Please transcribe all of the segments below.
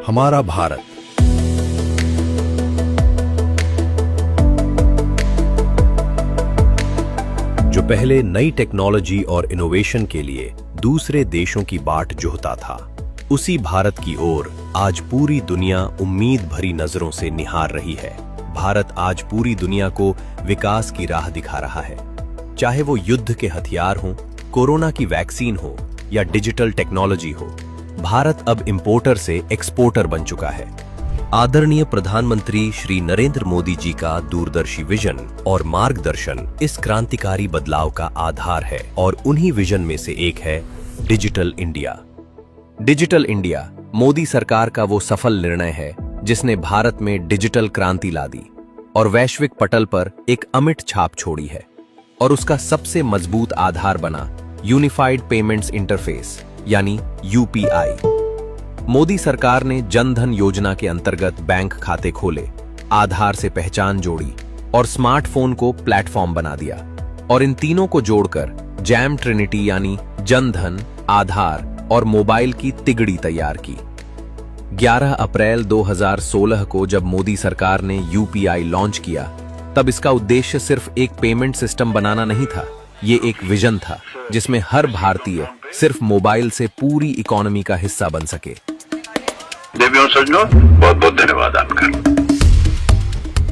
हमारा भारत। जो पहले नई टेक्नोलॉजी और इनोवेशन के लिए दूसरे देशों की बाट जोहता था, उसी भारत की ओर आज पूरी दुनिया उम्मीद भरी नजरों से निहार रही है। भारत आज पूरी दुनिया को विकास की राह दिखा रहा है। चाहे वो युद्ध के हथियार हों, कोरोना की वैक्सीन हो या डिजिटल टेक्नोलॉजी हो, भारत अब इंपोर्टर से एक्सपोर्टर बन चुका है। आदरणीय प्रधानमंत्री श्री नरेंद्र मोदी जी का दूरदर्शी विजन और मार्गदर्शन इस क्रांतिकारी बदलाव का आधार है और उन्हीं विजन में से एक है digital India. Digital India Modi सरकार का वो सफल निर्णय है जिसने भारत में डिजिटल क्रांति ला दी और वैश्विक पटल पर एक अमिट छाप छोड़ी है। और उसका सबसे मजबूत आधार बना यूनिफाइड पेमेंट्स इंटरफेस यानी यूपीआई। मोदी सरकार ने जन धन योजना के अंतर्गत बैंक खाते खोले, आधार से पहचान जोड़ी और स्मार्टफोन को प्लेटफॉर्म बना दिया। और इन तीनों को जोड़कर जैम ट्रिनिटी यानी जन धन, आधार और मोबाइल की तिगड़ी तैयार की। 11 अप्रैल 2016 को जब मोदी सरकार ने यूपीआई लॉन्च किया, तब इसका उद्देश्य सिर्फ एक पेमेंट सिस्टम बनाना नहीं था। ये एक विजन था जिसमें हर भारतीय सिर्फ मोबाइल से पूरी इकोनॉमी का हिस्सा बन सके। देवियों सज्जनों, बहुत बहुत धन्यवाद आपका।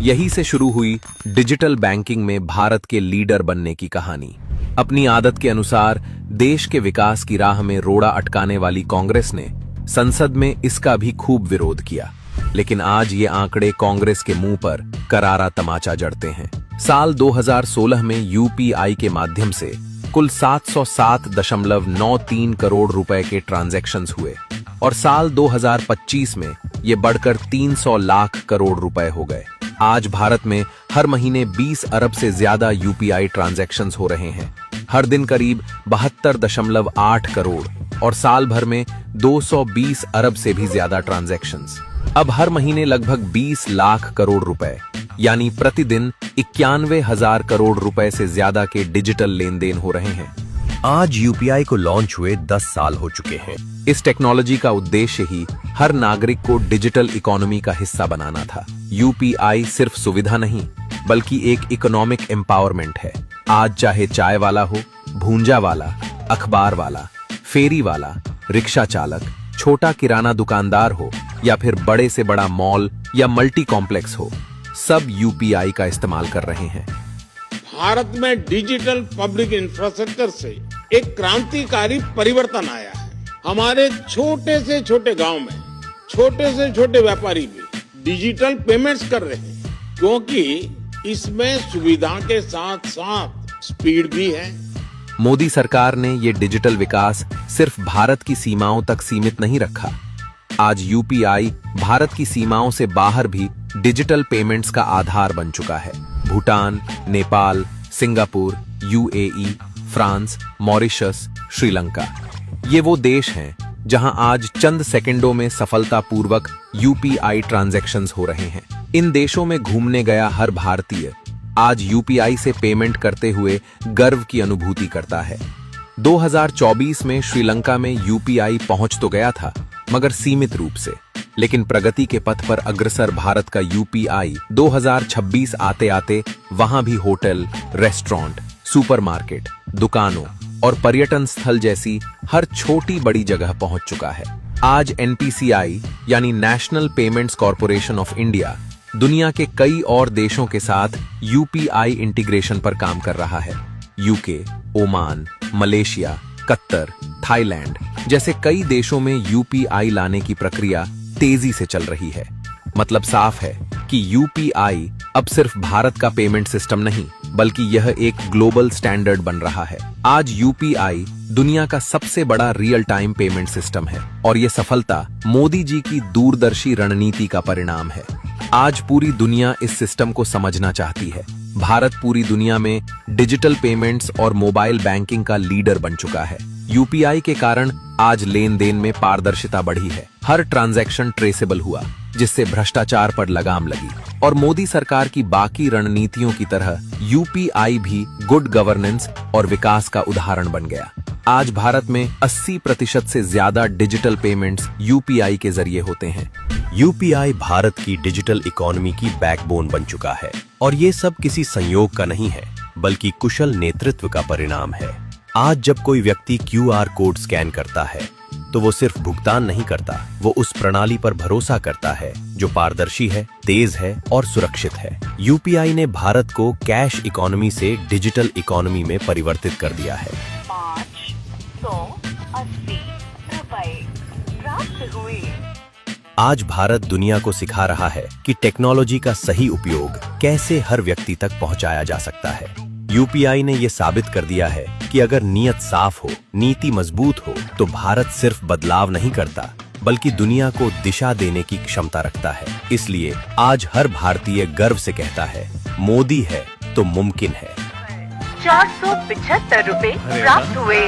यही से शुरू हुई डिजिटल बैंकिंग में भारत के लीडर बनने की कहानी। अपनी आदत के अनुसार देश के विकास की राह में रोड़ा अटकाने वाली कांग्रेस ने संसद में इसका भी खूब विरोध किया, लेकिन आज ये आंकड़े कांग्रेस के मुंह पर करारा तमाचा जड़ते हैं। साल 2016 में यूपीआई के माध्यम से कुल 707.93 करोड़ रुपए के ट्रांजैक्शंस हुए और साल 2025 में ये बढ़कर 300 लाख करोड़ रुपए हो गए। आज भारत में हर महीने 20 अरब से ज्यादा यूपीआई ट्रांजैक्शंस हो रहे हैं। हर दिन करीब 72.8 करोड़ और साल भर में 220 अरब से भी ज्यादा ट्रांजैक्शंस। अब हर महीने लगभग 20 लाख करोड़ रुपए यानी प्रतिदिन 91,000 करोड़ रुपए से ज्यादा के डिजिटल लेन देन हो रहे हैं। आज यूपीआई को लॉन्च हुए 10 साल हो चुके हैं। इस टेक्नोलॉजी का उद्देश्य ही हर नागरिक को डिजिटल इकोनॉमी का हिस्सा बनाना था। यूपीआई सिर्फ सुविधा नहीं बल्कि एक इकोनॉमिक एम्पावरमेंट है। आज चाहे चाय वाला हो, भूंजा वाला, अखबार वाला, फेरी वाला, रिक्शा चालक, छोटा किराना दुकानदार हो या फिर बड़े से बड़ा मॉल या मल्टी कॉम्प्लेक्स हो, सब यूपीआई का इस्तेमाल कर रहे हैं। भारत में डिजिटल पब्लिक इंफ्रास्ट्रक्चर से एक क्रांतिकारी परिवर्तन आया है। हमारे छोटे से छोटे गांव में छोटे से छोटे व्यापारी भी डिजिटल पेमेंट्स कर रहे हैं, क्योंकि इसमें सुविधा के साथ साथ स्पीड भी है। मोदी सरकार ने ये डिजिटल विकास सिर्फ भारत की सीमाओं तक सीमित नहीं रखा। आज यूपीआई भारत की सीमाओं से बाहर भी डिजिटल पेमेंट्स का आधार बन चुका है। Bhutan, Nepal, Singapore, UAE, France, Mauritius, Sri Lanka, ये वो देश हैं जहां आज चंद सेकंडों में सफलतापूर्वक यूपीआई ट्रांजैक्शंस हो रहे हैं। इन देशों में घूमने गया हर भारतीय आज यूपीआई से पेमेंट करते हुए गर्व की अनुभूति करता है। 2024 में श्रीलंका में यूपीआई पहुंच तो गया था, मगर सीमित रूप से। लेकिन प्रगति के पथ पर अग्रसर भारत का यूपीआई 2026 आते आते वहां भी होटल, रेस्टोरेंट, सुपरमार्केट, दुकानों और पर्यटन स्थल जैसी हर छोटी बड़ी जगह पहुंच चुका है। आज एनपीसीआई यानी national payments corporation of India दुनिया के कई और देशों के साथ यूपीआई इंटीग्रेशन पर काम कर रहा है। UK, Oman, Malaysia, Qatar, Thailand जैसे कई देशों में यूपीआई लाने की प्रक्रिया तेजी से चल रही है। मतलब साफ है कि यूपीआई अब सिर्फ भारत का पेमेंट सिस्टम नहीं बल्कि यह एक ग्लोबल स्टैंडर्ड बन रहा है। आज यूपीआई दुनिया का सबसे बड़ा रियल टाइम पेमेंट सिस्टम है और यह सफलता मोदी जी की दूरदर्शी रणनीति का परिणाम है। आज पूरी दुनिया इस सिस्टम को समझना चाहती है। भारत पूरी दुनिया में डिजिटल पेमेंट्स और मोबाइल बैंकिंग का लीडर बन चुका है। यूपीआई के कारण आज लेन देन में पारदर्शिता बढ़ी है। हर ट्रांजैक्शन ट्रेसेबल हुआ, जिससे भ्रष्टाचार पर लगाम लगी। और मोदी सरकार की बाकी रणनीतियों की तरह यूपीआई भी गुड गवर्नेंस और विकास का उदाहरण बन गया। आज भारत में 80% से ज्यादा डिजिटल पेमेंट्स यूपीआई के जरिए होते हैं। यूपीआई भारत की डिजिटल इकोनॉमी की बैकबोन बन चुका है और ये सब किसी संयोग का नहीं है, बल्कि कुशल नेतृत्व का परिणाम है। आज जब कोई व्यक्ति क्यूआर कोड स्कैन करता है तो वो सिर्फ भुगतान नहीं करता, वो उस प्रणाली पर भरोसा करता है जो पारदर्शी है, तेज है और सुरक्षित है। यूपीआई ने भारत को कैश इकोनॉमी से डिजिटल इकोनॉमी में परिवर्तित कर दिया है। 580 रुपए प्राप्त हुए। आज भारत दुनिया को सिखा रहा है कि टेक्नोलॉजी का सही उपयोग कैसे हर व्यक्ति तक पहुंचाया जा सकता है। यूपीआई ने ये साबित कर दिया है कि अगर नीयत साफ हो, नीति मजबूत हो, तो भारत सिर्फ बदलाव नहीं करता, बल्कि दुनिया को दिशा देने की क्षमता रखता है। इसलिए आज हर भारतीय गर्व से कहता है, मोदी है तो मुमकिन है। 475 रुपए प्राप्त हुए।